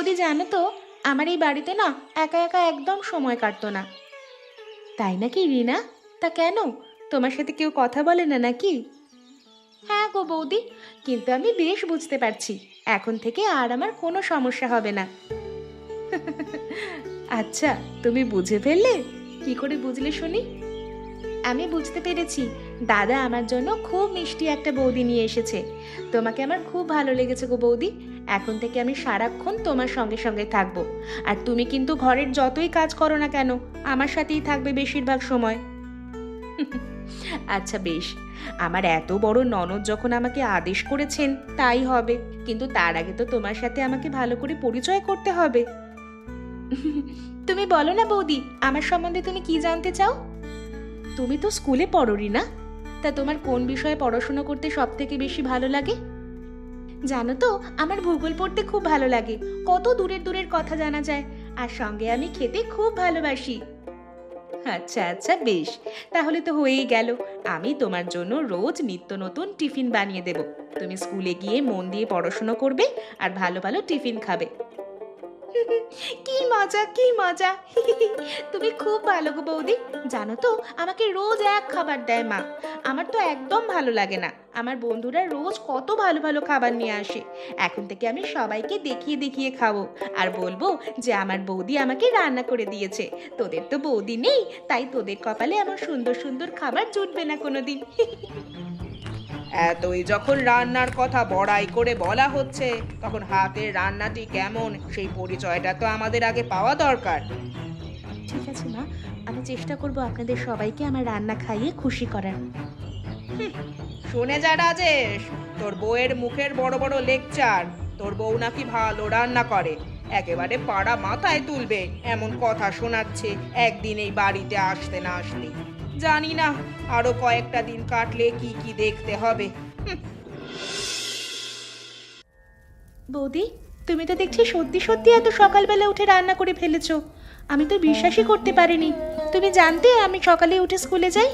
বৌদি জানো তো, আমার এই বাড়িতে না একা একা একদম সময় কাটতো না। তাই নাকি রিনা? তা কেন, তোমার সাথে কেউ কথা বলে না নাকি? হ্যাঁ গো বৌদি, কিন্তু আমি বেশ বুঝতে পারছি এখন থেকে আর আমার কোনো সমস্যা হবে না। আচ্ছা, তুমি বুঝে ফেললে? কি করে বুঝলে শুনি? আমি বুঝতে পেরেছি, দাদা আমার জন্য খুব মিষ্টি একটা বৌদি নিয়ে এসেছে। তোমাকে আমার খুব ভালো লেগেছে গো বৌদি। এখন থেকে আমি সারাক্ষণ তোমার সঙ্গে সঙ্গে থাকবো। আর তুমি কিন্তু ঘরের যতই কাজ করো না কেন, আমার সাথেই থাকবে বেশিরভাগ সময়। আচ্ছা বেশ, আমার এত বড় ননদ যখন আমাকে আদেশ করেছেন তাই হবে, কিন্তু তার আগে তো তোমার সাথে আমাকে ভালো করে পরিচয় করতে হবে। তুমি বলো না বৌদি, আমার সম্বন্ধে তুমি কি জানতে চাও? তুমি তো স্কুলে পড়ো রিনা, তা তোমার কোন বিষয়ে পড়াশোনা করতে সব থেকে বেশি ভালো লাগে? জানো তো, আমার ভূগোল পড়তে খুব ভালো লাগে। কত দূরের দূরের কথা জানা যায়। আর সঙ্গে আমি খেতে খুব ভালোবাসি। আচ্ছা আচ্ছা বেশ, তাহলে তো হয়েই গেল। আমি তোমার জন্য রোজ নিত্য নতুন টিফিন বানিয়ে দেব। তুমি স্কুলে গিয়ে মন দিয়ে পড়াশোনা করবে আর ভালো ভালো টিফিন খাবে। কি মজা কি মজা! তুমি খুব ভালো গো বৌদি। জানো তো, আমাকে রোজ এক খাবার দেয় মা। আমার তো একদম ভালো লাগে না। আমার বন্ধুরা রোজ কত ভালো ভালো খাবার নিয়ে আসে। এখন থেকে আমি সবাইকে দেখিয়ে দেখিয়ে খাবো আর বলবো যে আমার বৌদি আমাকে রান্না করে দিয়েছে। তোদের তো বৌদি নেই, তাই তোদের কপালে আমার সুন্দর সুন্দর খাবার জুটবে না কোনোদিন। এতই যখন রান্নার কথা বড়াই করে বলা হচ্ছে, তখন হাতের রান্নাটি কেমন সেই পরিচয়টা তো আমাদের আগে পাওয়া দরকার। ঠিক আছে মা, আমি চেষ্টা করব আপনাদের সবাইকে আমার রান্না খাইয়ে খুশি করার। শুনে যা রাজেশ, তোর বউয়ের মুখের বড় বড় লেকচার। তোর বউ নাকি ভালো রান্না করে, একেবারে পাড়া মাথায় তুলবে এমন কথা শোনাচ্ছে একদিন এই বাড়িতে আসতে না আসতে। জানি না আরো কয়েকটা দিন কাটলে কি কি দেখতে হবে। বৌদি, তুমি তো দেখছি সত্যি সত্যি এত সকালবেলা উঠে রান্না করে ফেলেছো। আমি তো বিশ্বাসই করতে পারিনি। তুমি জানতে আমি সকালে উঠে স্কুলে যাই?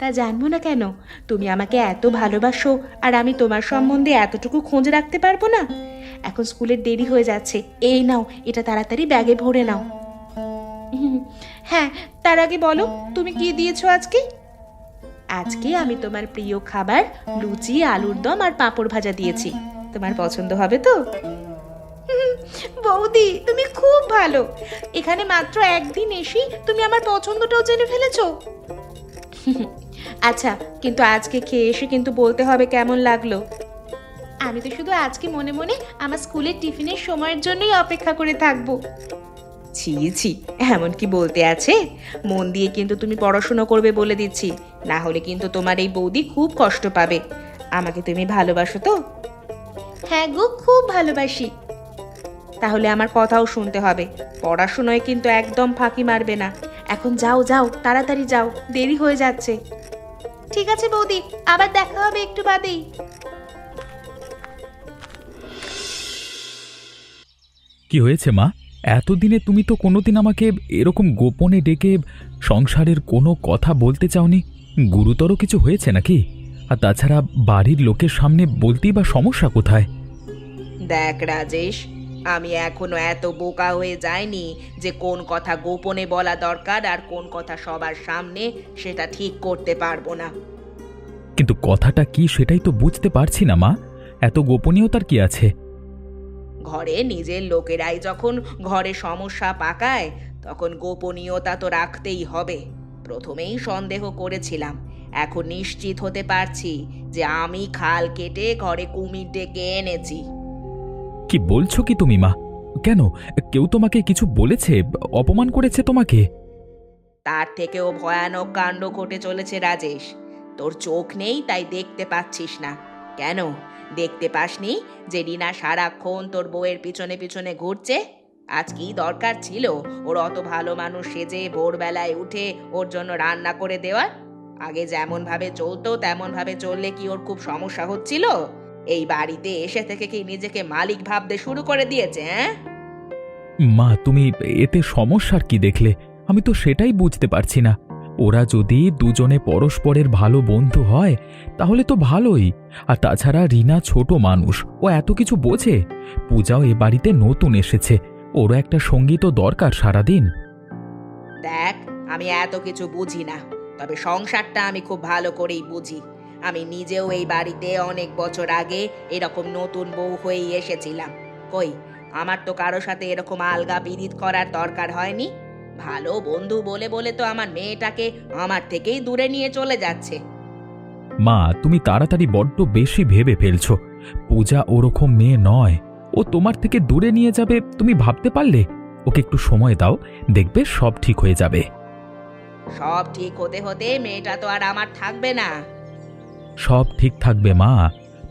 তা জানবো না কেন? তুমি আমাকে এত ভালোবাসো আর আমি তোমার সম্বন্ধে এতটুকু খোঁজ রাখতে পারবো না? এখন স্কুলের দেরি হয়ে যাচ্ছে, এই নাও, এটা তাড়াতাড়ি ব্যাগে ভরে নাও। হ্যাঁ, তার আগে বলো তুমি কি দিয়েছো আজকে? আজকে আমি তোমার প্রিয় খাবার লুচি, আলুর দম আর পাঁপড় ভাজা দিয়েছি। তোমার পছন্দ হবে তো? বৌদি তুমি খুব ভালো। এখানে মাত্র একদিন এসেই তুমি আমার পছন্দটাও জেনে ফেলেছো। আচ্ছা, কিন্তু আজকে খেয়ে এসে কিন্তু বলতে হবে কেমন লাগলো। আমি তো শুধু আজকে মনে মনে আমার স্কুলের টিফিনের সময়ের জন্যই অপেক্ষা করে থাকবো। ছি ছি, এমন কি বলতে আছে? মন দিয়ে কিন্তু তুমি পড়াশোনা করবে বলে দিচ্ছি, না হলে কিন্তু তোমার এই বৌদি খুব কষ্ট পাবে। আমাকে তুমি ভালোবাসো তো? হ্যাঁ গো, খুব ভালোবাসি। তাহলে আমার কথাও শুনতে হবে, পড়াশোনায় কিন্তু একদম ফাঁকি মারবে না। এখন যাও যাও, তাড়াতাড়ি যাও, দেরি হয়ে যাচ্ছে। ঠিক আছে বৌদি, আবার দেখা হবে একটু বাদেই। কি হয়েছে মা? এতদিনে তুমি তো কোনোদিন আমাকে এরকম গোপনে ডেকে সংসারের কোনো কথা বলতে চাওনি। গুরুতর কিছু হয়েছে নাকি? আর তাছাড়া বাড়ির লোকের সামনে বলতেই বা সমস্যা কোথায়? দেখ রাজেশ, আমি এখনো এত বোকা হয়ে যাইনি যে কোন কথা গোপনে বলা দরকার আর কোন কথা সবার সামনে সেটা ঠিক করতে পারবো না। কিন্তু কথাটা কি সেটাই তো বুঝতে পারছি না মা। এত গোপনীয়তার কি আছে? ঘরে নিজের লোকেরাই যখন ঘরে সমস্যা পাকায়, তখন গোপনীয়তা তো রাখতেই হবে। প্রথমেই সন্দেহ করেছিলাম, এখন নিশ্চিত হতে পারছি যে আমি খাল কেটে ঘরে কুমির ডেকে এনেছি। কি বলছো কি তুমি মা? কেন, কেউ তোমাকে কিছু বলেছে, অপমান করেছে তোমাকে? তার থেকেও ভয়ানক কাণ্ড ঘটে চলেছে রাজেশ। তোর চোখ নেই তাই দেখতে পাচ্ছিস না। কেন দেখতে পাসনি যে রিনা সারাক্ষণ তোর বউয়ের পিছনে পিছনে ঘুরছে? আজ কি দরকার ছিল ওর অত ভালো মানুষ সেজে ভোরবেলায় উঠে ওর জন্য রান্না করে দেওয়ার? আগে যেমন ভাবে চলতো তেমন ভাবে চললে কি ওর খুব সমস্যা হচ্ছিল? এই বাড়িতে এসে থেকে কি নিজেকে মালিক ভাবতে শুরু করে দিয়েছে? হ্যাঁ মা, তুমি এতে সমস্যার কি দেখলে? আমি তো সেটাই বুঝতে পারছি না। ওরা যদি দুজনে পরস্পরের ভালো বন্ধু হয় তাহলে তো ভালোই। আর তাছাড়া রিনা ছোট মানুষ, ও এত কিছু বোঝে। পূজাও এ বাড়িতে নতুন এসেছে, ওরও একটা সঙ্গী তো দরকার সারাদিন। দেখ, আমি এত কিছু বুঝি না, তবে সংসারটা আমি খুব ভালো করেই বুঝি। আমি নিজেও এই বাড়িতে অনেক বছর আগে এরকম নতুন বউ হয়েই এসেছিলাম। কই, আমার তো কারো সাথে এরকম আলগা বিরিদ করার দরকার হয়নি। ভালো বন্ধু বলে বলে তো আমার মেয়েটাকে আমার থেকেই দূরে নিয়ে চলে যাচ্ছে। মা, তুমি তাড়াতাড়ি বড্ড বেশি ভেবে ফেলছো। পূজা ওরকম মেয়ে নয়, ও তোমার থেকে দূরে নিয়ে যাবে তুমি ভাবতে পারলে? ওকে একটু সময় দাও, দেখবে সব ঠিক হয়ে যাবে। সব ঠিক হতে হতে মেয়েটা তো আর আমার থাকবে না। সব ঠিক থাকবে মা।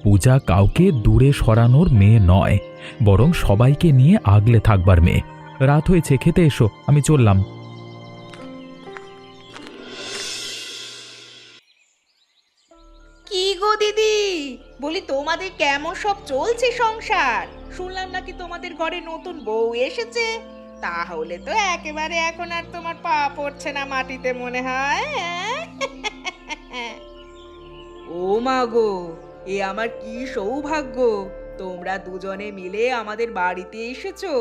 পূজা কাউকে দূরে সরানোর মেয়ে নয়, বরং সবাইকে নিয়ে আগলে থাকবার মেয়ে। রাত হয়েছে, খেতে এসো, আমি চললাম। কি গো দিদি, বলি তোমাদের কেমন সব চলছে সংসার? শুনলাম নাকি তোমাদের ঘরে নতুন বউ এসেছে। তাহলে তো একেবারে এখন আর তোমার পা পড়ছে না মাটিতে মনে হয়, হ্যাঁ? ও মা গো, এ আমার কি সৌভাগ্য! তোমরা দুজনে মিলে আমাদের বাড়িতে এসেছো।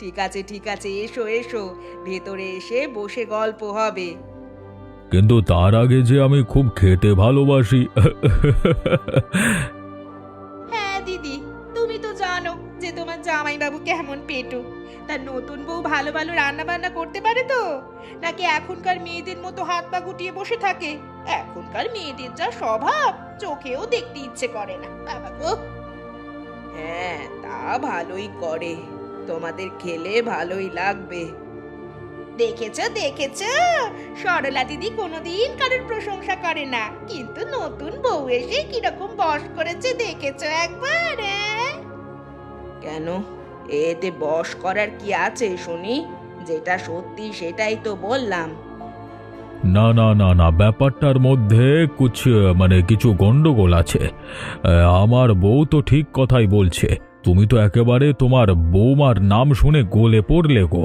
ঠিক আছে ঠিক আছে, এসো এসো, ভেতরে এসে বসে গল্প হবে। কিন্তু তার আগে যে আমি খুব খেতে ভালোবাসি। হ্যাঁ দিদি, তুমি তো জানো যে তোমার জামাইবাবু কেমন পেটু। তার নতুন বউ ভালো ভালো রান্না বান্না করতে পারে তো, নাকি এখনকার মেয়েদের মতো হাত পা গুটিয়ে বসে থাকে? এখনকার মেয়েদের যা স্বভাব, চোখেও দেখতে ইচ্ছে করে না, বাবা গো। হ্যাঁ, তা ভালোই করে, তোমাদের খেলে ভালোই লাগবে। দেখেছো দেখেছো, সরলা দিদি কোনোদিন কারোর প্রশংসা করে না, কিন্তু নতুন বউ এসে কিরকম বশ করেছে দেখেছো একবার, হ্যাঁ? কেন, এতে বশ করার কি আছে শুনি? যেটা সত্যি সেটাই তো বললাম। না না না না, ব্যাপারটার মধ্যে কিছু গন্ডগোল আছে। আমার বউ তো ঠিক কথাই বলছে। তুমি তো একেবারে তোমার বৌমার নাম শুনে গলে পড়লে গো।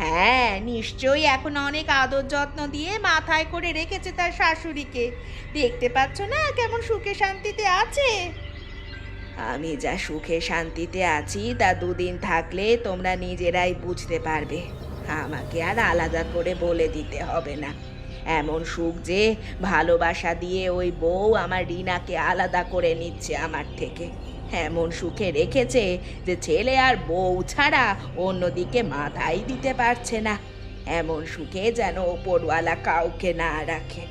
হ্যাঁ, নিশ্চয়ই এখন অনেক আদর যত্ন দিয়ে মাথায় করে রেখেছে তার শাশুড়িকে। দেখতে পাচ্ছ না কেমন সুখে শান্তিতে আছে? আমি যা সুখে শান্তিতে আছি তা দুদিন থাকলে তোমরা নিজেরাই বুঝতে পারবে। আমাকে আর আলাদা করে বলে দিতে হবে না। এমন সুখ যে ভালোবাসা দিয়ে ওই বউ আমার রিনাকে আলাদা করে নিচ্ছে আমার থেকে। এমন সুখে রেখেছে যে ছেলে আর বউ ছাড়া অন্যদিকে মাথাই দিতে পারছে না। এমন সুখে যেন ওপরওয়ালা কাউকে না রাখে।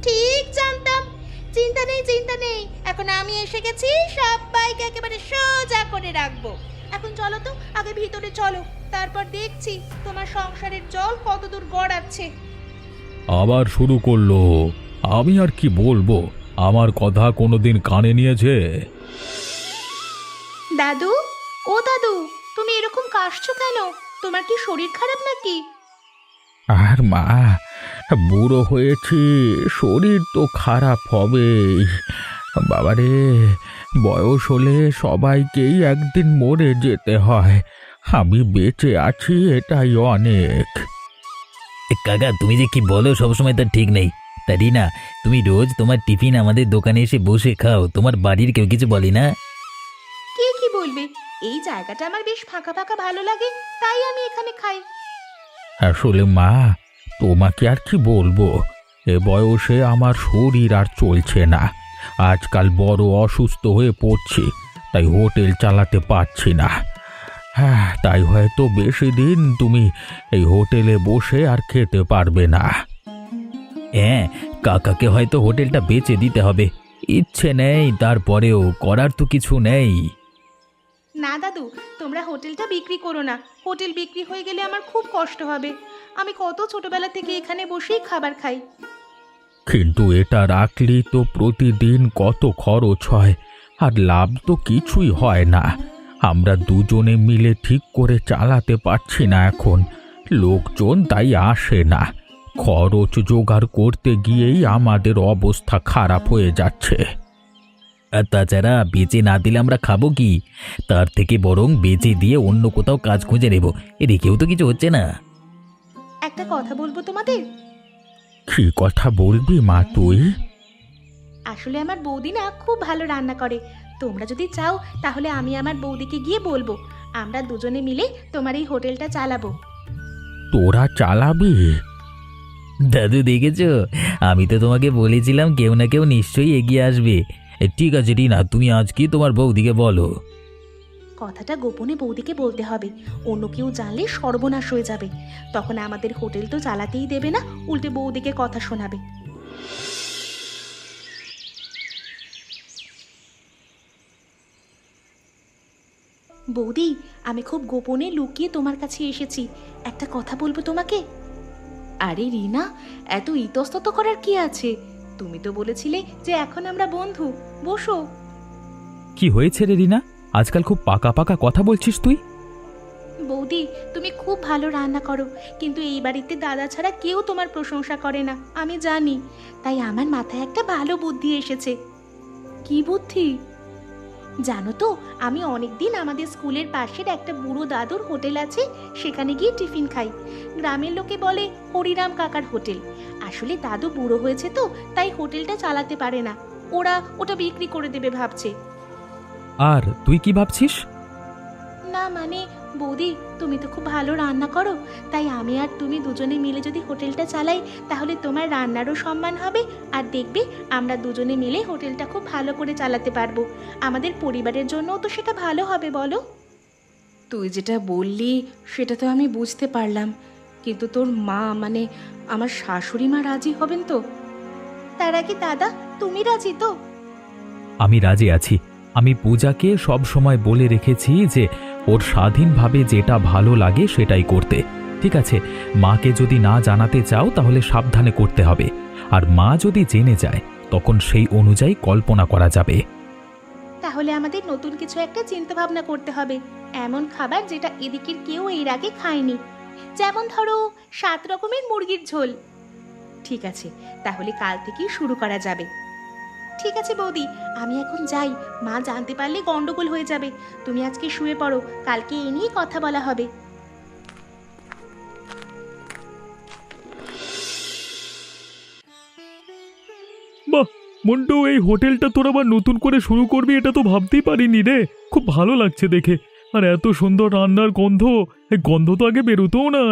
ঠিক জানতাম। চিন্তা নেই চিন্তা নেই, এখন আমি এসে গেছি, সবাইকে একেবারে সোজা করে রাখবো। এখন চলো তো, আগে ভিতরে চলো, তারপর দেখছি তোমার সংসারের জল কতদূর গড়াচ্ছে। আবার শুরু করলো। আমি আর কি বলবো, আমার কথা কোনোদিন কানে নিয়েছে? দাদু, ও দাদু, তুমি এরকম কাশছো কেন? তোমার কি শরীর খারাপ নাকি? আর মা, বুড়ো হয়েছি, শরীর তো খারাপ হবেই। বাবারে, বয়স হলে সবাইকেই একদিন মরে যেতে হয়। আমি বেঁচে আছি এটাই অনেক। কাকা, তুমি যে কি বলো সবসময় তার ঠিক নেই। তা রিনা, তুমি রোজ তোমার টিফিন আমাদের দোকানে এসে বসে খাও, তোমার বাড়ির কেউ কিছু বলে না? কে কি বলবে? এই জায়গাটা আমার বেশ ফাঁকা ফাঁকা ভালো লাগে, তাই আমি এখানে খাই। আসলে মা, তোমাকে আর কি বলবো, এ বয়সে আমার শরীর আর চলছে না। আজকাল বড় অসুস্থ হয়ে পড়ছি, তাই হোটেল চালাতে পারছি না। হ্যাঁ, তাই হয়তো বেশি দিন তুমি এই হোটেলে বসে আর খেতে পারবে না। হ্যাঁ, কাকাকে হয়তো হোটেলটা বেচে দিতে হবে। ইচ্ছে নেই, তারপরেও করার তো কিছু নেই। না দাদু, তোমরা হোটেলটা বিক্রি করো না। হোটেল বিক্রি হয়ে গেলে আমার খুব কষ্ট হবে। আমি কত ছোটবেলা থেকে এখানে বসেই খাবার খাই। কিন্তু এটা রাখলেই তো প্রতিদিন কত খরচ হয়, আর লাভ তো কিছুই হয় না। আমরা দুজনে মিলে ঠিক করে চালাতে পারছি না এখন। লোকজন তাই আসে না। খরচ জোগাড় করতে গিয়েই আমাদের অবস্থা খারাপ হয়ে যাচ্ছে। আর তাছাড়া বেচে না দিলে আমরা খাবো কি? তার থেকে বরং বেচে দিয়ে অন্য কোথাও কাজ খুঁজে নেব। রেখেও তো কিছু হচ্ছে না। একটা কথা বলবো তোমাদের। কি কথা বলবি মা তুই? আসলে আমার বৌদি না খুব ভালো রান্না করে। তোমরা যদি চাও তাহলে আমি আমার বৌদিকে গিয়ে বলবো, আমরা দুজনে মিলে তোমার এই হোটেলটা চালাবো। তোরা চালাবি? দাদু দেখেছো, আমি তো তোমাকে বলেছিলাম কেউ না কেউ নিশ্চয়ই এগিয়ে আসবে। ঠিক আছে রিনা, তুমি আজকে তোমার বৌদিকে বলো। কথাটা গোপনে বৌদিকে বলতে হবে, অন্য কেউ জানলে সর্বনাশ হয়ে যাবে। তখন আমাদের হোটেল তো চালাতেই দেবে না, উল্টে বৌদিকে কথা শোনাবে। বৌদি, আমি খুব গোপনে লুকিয়ে তোমার কাছে এসেছি, একটা কথা বলবো তোমাকে। আরে রিনা, এত ইতস্তত করার কি আছে? তুমি তো বলেছিলে যে এখন আমরা বন্ধু, বসো। কি হয়েছে রে রিনা? আজকাল খুব পাকা পাকা কথা বলছিস তুই। বৌদি, তুমি খুব ভালো রান্না করো, কিন্তু এই বাড়িতে দাদা ছাড়া কেউ তোমার প্রশংসা করে না, আমি জানি। তাই আমার মাথায় একটা ভালো বুদ্ধি এসেছে। কি বুদ্ধি? জানো তো, আমি অনেকদিন আমাদের স্কুলের পাশের একটা বুড়ো দাদুর হোটেল আছে, সেখানে গিয়ে টিফিন খাই। গ্রামের লোকে বলে হরিরাম কাকার হোটেল। আসলে দাদু বুড়ো হয়েছে তো, তাই হোটেলটা চালাতে পারে না, ওরা ওটা বিক্রি করে দেবে ভাবছে। আর তুই কি ভাবছিস? না মানে বৌদি, তুমি তো খুব ভালো রান্না করো, তাই আমি আর তুমি দুজনে মিলে যদি হোটেলটা চালাই তাহলে তোমার রান্নারও সম্মান হবে, আর দেখবে আমরা দুজনে মিলে হোটেলটা খুব ভালো করে চালাতে পারবো। আমাদের পরিবারের জন্যও তো সেটা ভালো হবে, বলো? তুই যেটা বললি সেটা তো আমি বুঝতে পারলাম, কিন্তু তোর মা মানে আমার শাশুড়ি মা রাজি হবেন তো? তার আগে দাদা, তুমি রাজি তো? আমি রাজি আছি। আমি পূজাকে সব সময় বলে রেখেছি যে ওর স্বাধীনভাবে যেটা ভালো লাগে সেটাই করতে। ঠিক আছে, মাকে যদি না জানাতে চাও তাহলে সাবধানে করতে হবে, আর মা যদি জেনে যায় তখন সেই অনুযায়ী কল্পনা করা যাবে। তাহলে আমাদের নতুন কিছু একটা চিন্তা ভাবনা করতে হবে, এমন খাবার যেটা এদিকের কেউ এর আগে খায়নি। যেমন ধরো 7 রকমের মুরগির ঝোল। ঠিক আছে, তাহলে কাল থেকেই শুরু করা যাবে। ঠিক আছে বৌদি, আমি এখন যাই, মা জানতে পারলে গন্ডগোল হয়ে যাবে। তুমি আজকে শুয়ে পড়ো, কালকে এ নিয়ে কথা বলা হবে। বাহ মন্টু, এই হোটেলটা তোর আবার নতুন করে শুরু করবি, এটা তো ভাবতেই পারিনি রে। খুব ভালো লাগছে দেখে, আর এত সুন্দর রান্নার গন্ধ, এই গন্ধ তো আগে বেরোতোও না।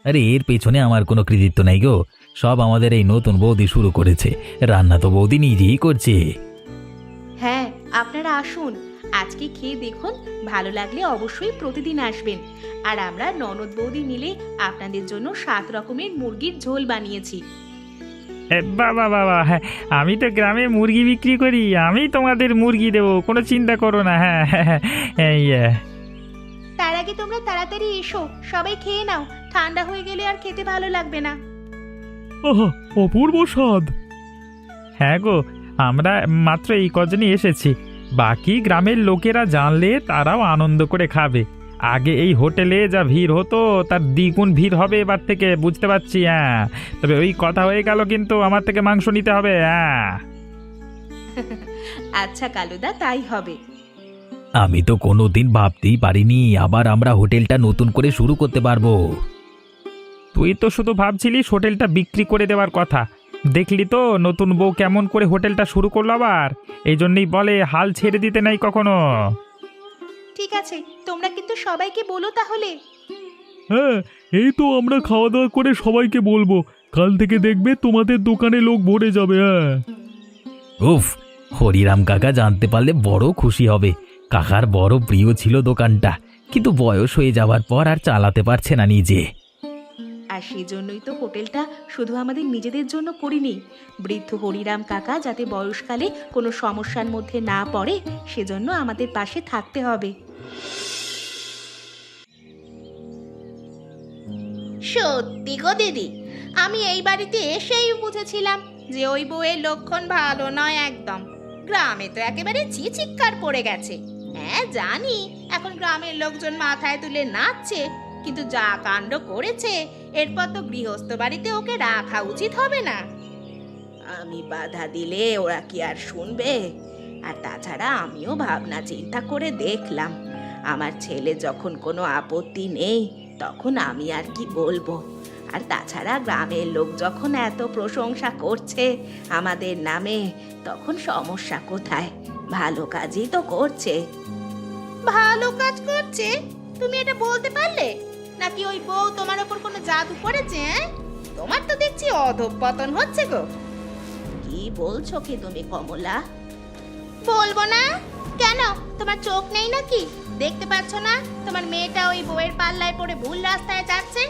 আরে এর পেছনে আমার কোনো কৃতিত্ব নাই গো, সব আমাদের এই নতুন বৌদি শুরু করেছে। রান্না তো বৌদি নিজেই করছে। হ্যাঁ, আপনারা আসুন, আজকে খেয়ে দেখুন, ভালো লাগলে অবশ্যই প্রতিদিন আসবেন। আর আমরা ননদ বৌদি মিলে আপনাদের জন্য 7 রকমের মুরগির ঝোল বানিয়েছি। বাবা বাবা, হ্যাঁ আমি তো গ্রামে মুরগি বিক্রি করি, আমি তোমাদের মুরগি দেবো, কোনো চিন্তা করো না। হ্যাঁ হ্যাঁ হ্যাঁ। তার আগে তোমরা তাড়াতাড়ি এসো, সবাই খেয়ে নাও, ঠান্ডা হয়ে গেলে আর খেতে ভালো লাগবে না। আহা, অপূর্ব স্বাদ। হ্যাঁ গো, আমরা মাত্র এই কজনই এসেছি, বাকি গ্রামের লোকেরা জানলে তারাও আনন্দ করে খাবে। আগে এই হোটেলে যা ভিড় হতো তার দ্বিগুণ ভিড় হবে এবার থেকে, বুঝতে পারছি। হ্যাঁ, তবে ওই কথা হয়ে গেল, কিন্তু আমার থেকে মাংস নিতে হবে। হ্যাঁ আচ্ছা কালুদা, তাই হবে। আমি তো কোনোদিন ভাবতেই পারিনি আবার আমরা হোটেলটা নতুন করে শুরু করতে পারবো। তুই তো শুধু ভাবছিলিস হোটেলটা বিক্রি করে দেওয়ার কথা, দেখলি তো নতুন বউ কেমন করে হোটেলটা শুরু করলো আবার। এই জন্যই বলে হাল ছেড়ে দিতে নাই কখনো। ঠিক আছে, তোমরা কিন্তু সবাইকে বলো তাহলে। হ্যাঁ, এই তো আমরা খাওয়া দাওয়া করে সবাইকে বলবো, কাল থেকে দেখবে তোমাদের দোকানে লোক ভরে যাবে। হ্যাঁ উফ, হরিরাম কাকা জানতে পারলে বড় খুশি হবে। কাকার বড় প্রিয় ছিল দোকানটা, কিন্তু বয়স হয়ে যাওয়ার পর আর চালাতে পারছে না নিজে। আর সেই জন্যই তো হোটেলটা শুধু আমাদের নিজেদের জন্য করিনি, বৃদ্ধ হরিরাম কাকা যাতে বয়সকালে কোনো সমস্যার মধ্যে না পড়ে সেজন্য আমাদের পাশে থাকতে হবে। সত্যি গো দিদি, আমি এই বাড়িতে এসেই বুঝেছিলাম যে ওই বউয়ের লক্ষণ ভালো নয় একদম। গ্রামে তো একেবারে চিৎকার পড়ে গেছে। হ্যাঁ জানি, এখন গ্রামের লোকজন মাথায় তুলে নাচছে, কিন্তু যা কাণ্ড করেছে এরপর তো গৃহস্থ বাড়িতে ওকে রাখা উচিত হবে না। আমি বাধা দিলে ওরা কি আর শুনবে? আর তাছাড়া আমিও ভাবনা চিন্তা করে দেখলাম, আমার ছেলে যখন কোনো আপত্তি নেই তখন আমি আর কি বলবো। আর তাছাড়া গ্রামের লোক যখন এত প্রশংসা করছে আমাদের নামে, তখন সমস্যা কোথায়? ভালো কাজই তো করছে। ভালো কাজ করছে? তুমি এটা বলতে পারলে? নাকি ওই বউ তোমার ওপর কোনো জাদু করেছে? তোমার তো দেখছি অধঃপতন হচ্ছে গো। কি বলছো কি তুমি কমলা? বলবো না কেন? তোমার চোখ নেই নাকি? দেখতে পাচ্ছ না তোমার মেয়েটা ওই বউয়ের পাল্লায় পড়ে ভুল রাস্তায় যাচ্ছে?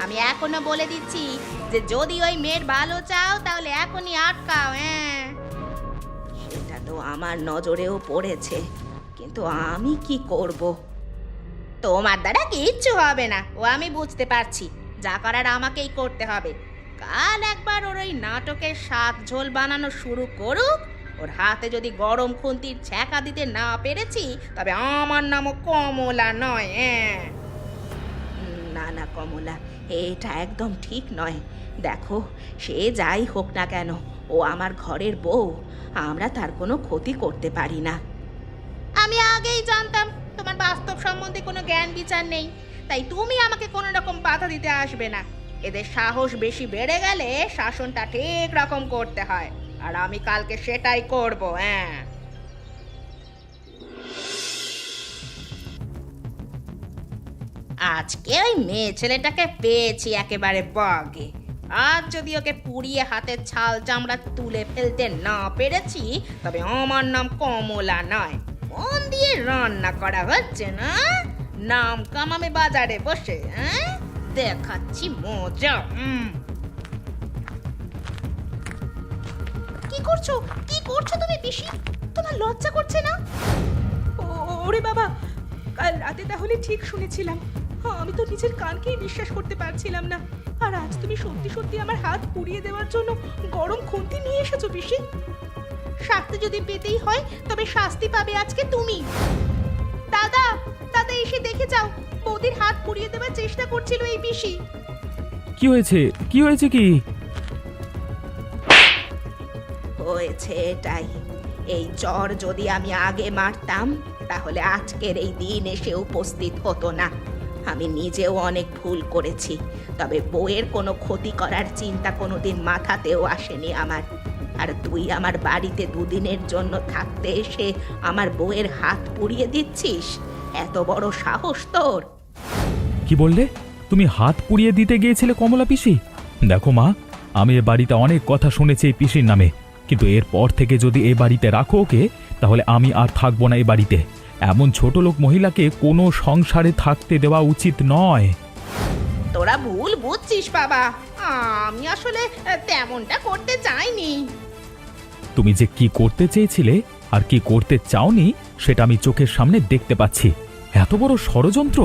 আমি এখনো বলে দিচ্ছি যে যদি ওই মেয়ের ভালো চাও তাহলে এখনই আটকাও। সেটা তো আমার নজরেও পড়েছে, কিন্তু আমি কি করব? তোমার দ্বারা কিচ্ছু হবে না, ও আমি বুঝতে পারছি। যা করার আমাকেই করতে হবে। কাল একবার ওর ওই নাটকের শাক ঝোল বানানো শুরু করুক। ওর হাতে যদি গরম খুন্তির ছ্যাঁকা দিতে না পেরেছি, তবে আমার নামও কমলা নয়। না না কমলা, এটা একদম ঠিক নয়। দেখো, সে যাই হোক না কেন, ও আমার ঘরের বউ। আমরা তার কোনো ক্ষতি করতে পারি না। আমি আগেই জানতাম তোমার বাস্তব সম্বন্ধে কোনো জ্ঞান বিচার নেই, তাই তুমি আমাকে কোনো রকম বাধা দিতে আসবে না। এদের সাহস বেশি বেড়ে গেলে শাসনটা ঠিক রকম করতে হয়, আর আমি কালকে সেটাই করব। আজকে ওই মেয়ে ছেলেটাকে পেয়েছি একেবারে বাগে। আর যদি ওকে পুড়িয়ে হাতের ছাল চামড়া তুলে ফেলতে না পেরেছি, তবে আমার নাম কমলা নয়। মন দিয়ে রান্না করা হচ্ছে না, নাম কামাবে বাজারে বসে। দেখাচ্ছি মজা। কি করছো? কি করছো তুমি পিসি? তোমার লজ্জা করছে না? ওরে বাবা, কাল রাতে তাহলে ঠিক শুনেছিলাম। আমি তো নিজের কানকেই বিশ্বাস করতে পারছিলাম না। আর আজ তুমি সত্যি সত্যি আমার হাত পুড়িয়ে দেওয়ার জন্য গরম খুন্তি নিয়ে এসেছো পিসি। শাস্তি যদি পেতেই হয় তবে শাস্তি পাবে আজকে তুমি। দাদা, দাদা এসে দেখে যাও, বৌদির হাত পুড়িয়ে দেওয়ার চেষ্টা করছিল এই পিসি। কি হয়েছে? কি হয়েছে কি? হয়েছে এটাই। এই চর যদি আমি আগে মারতাম, তাহলে আজকের এই দিন এসে উপস্থিত হতো না। আমি নিজেও অনেক ভুল করেছি, তবে বউয়ের কোনো ক্ষতি করার চিন্তা কোনোদিন মাথাতেও আসেনি আমার। আর তুই আমার বাড়িতে দুদিনের জন্য থাকতে এসে আমার বউয়ের হাত পুড়িয়ে দিচ্ছিস? এত বড় সাহস তোর! কি বললে? তুমি হাত পুড়িয়ে দিতে গিয়েছিলে কমলা পিসি? দেখো মা, আমি এ বাড়িতে অনেক কথা শুনেছি এই পিসির নামে, কিন্তু এরপর থেকে যদি এ বাড়িতে রাখো ওকে, তাহলে আমি আর থাকবো না এ বাড়িতে। এমন ছোট লোক মহিলাকে কোনো সংসারে থাকতে দেওয়া উচিত নয়। তোরা ভুল বুঝছিস বাবা, আমি আসলে তেমনটা করতে চাইনি। তুমি যে কি করতে চেয়েছিলে আর কি করতে চাওনি, সেটা আমি চোখের সামনে দেখতে পাচ্ছি। এত বড় ষড়যন্ত্র!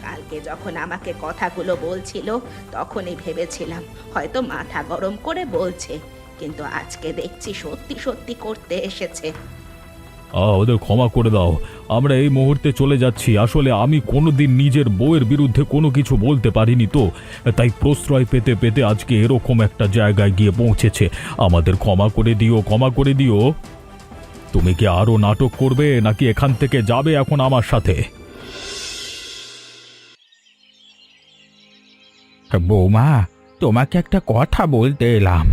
কালকে যখন আমাকে কথাগুলো বলছিল, তখনই ভেবেছিলাম হয়তো মাথা গরম করে বলছে, কিন্তু আজকে দেখছি সত্যি সত্যি করতে এসেছে। ওদের ক্ষমা করে দাও, আমরা এই মুহূর্তে চলে যাচ্ছি। আসলে আমি কোনোদিন নিজের বউয়ের বিরুদ্ধে কোনো কিছু বলতে পারিনি, তো তাই প্রশ্রয় পেতে পেতে আজকে এরকম একটা জায়গায় গিয়ে পৌঁছেছে। আমাদের ক্ষমা করে দিও, ক্ষমা করে দিও। তুমি কি আরো নাটক করবে, নাকি এখান থেকে যাবে এখন আমার সাথে? বৌমা, তোমাকে একটা কথা বলতে এলাম।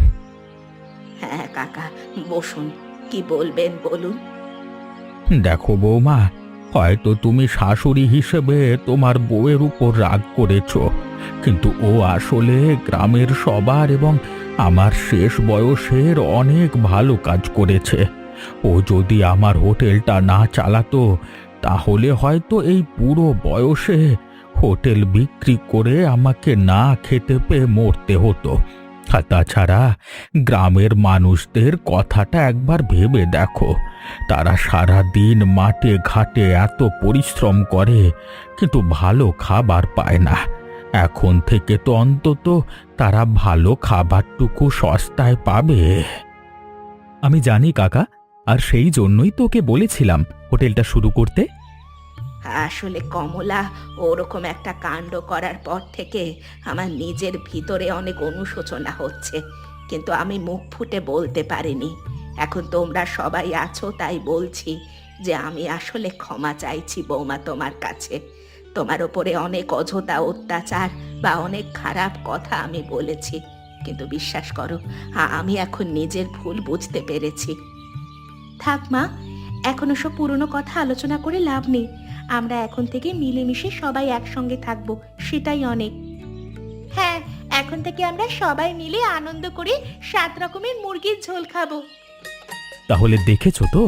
হ্যাঁ কাকা, বসুন। কি বলবেন বলুন। দেখো বৌমা, হয়তো তুমি শাশুড়ি হিসেবে তোমার বউয়ের উপর রাগ করেছো, কিন্তু ও আসলে গ্রামের সবার এবং আমার শেষ বয়সের অনেক ভালো কাজ করেছে। ও যদি আমার হোটেলটা না চালাতো, তাহলে হয়তো এই পুরো বয়সে হোটেল বিক্রি করে আমাকে না খেতে পেয়ে মরতে হতো। আর তাছাড়া গ্রামের মানুষদের কথাটা একবার ভেবে দেখো। তারা সারা দিন মাঠে ঘাটে এত পরিশ্রম করে, কিন্তু ভালো খাবার পায় না। এখন থেকে তো অন্তত তারা ভালো খাবারটুকু সস্তায় পাবে। আমি জানি কাকা, আর সেই জন্যই তোকে বলেছিলাম হোটেলটা শুরু করতে। আসলে কমলা ওরকম একটা কাণ্ড করার পর থেকে আমার নিজের ভিতরে অনেক অনুশোচনা হচ্ছে, কিন্তু আমি মুখ ফুটে বলতে পারিনি। এখন তোমরা সবাই আছো তাই বলছি যে আমি আসলে ক্ষমা চাইছি বৌমা তোমার কাছে। তোমার ওপরে অনেক অযথা অত্যাচার বা অনেক খারাপ কথা আমি বলেছি, কিন্তু বিশ্বাস করো আমি এখন নিজের ভুল বুঝতে পেরেছি। থাক মা, এখন ওসব পুরনো কথা আলোচনা করে লাভ নেই। আমরা এখন থেকে মিলেমিশে সবাই একসঙ্গে থাকবো, সেটাই অনেক। হ্যাঁ, এখন থেকে আমরা সবাই মিলে আনন্দ করে 7 রকমের মুরগির ঝোল খাবো। তাহলে দেখেছো তো,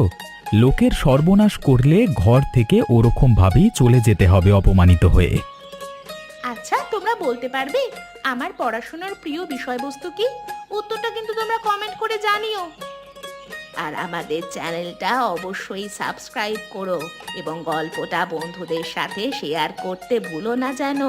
লোকের সর্বনাশ করলে ঘর থেকে ওরকম ভাবেই চলে যেতে হবে অপমানিত হয়ে। আচ্ছা, তোমরা বলতে পারবে আমার পড়াশোনার প্রিয় বিষয়বস্তু কি? উত্তরটা কিন্তু তোমরা কমেন্ট করে জানিও। আর আমাদের চ্যানেলটা অবশ্যই সাবস্ক্রাইব করো এবং গল্পটা বন্ধুদের সাথে শেয়ার করতে ভুলো না যেন।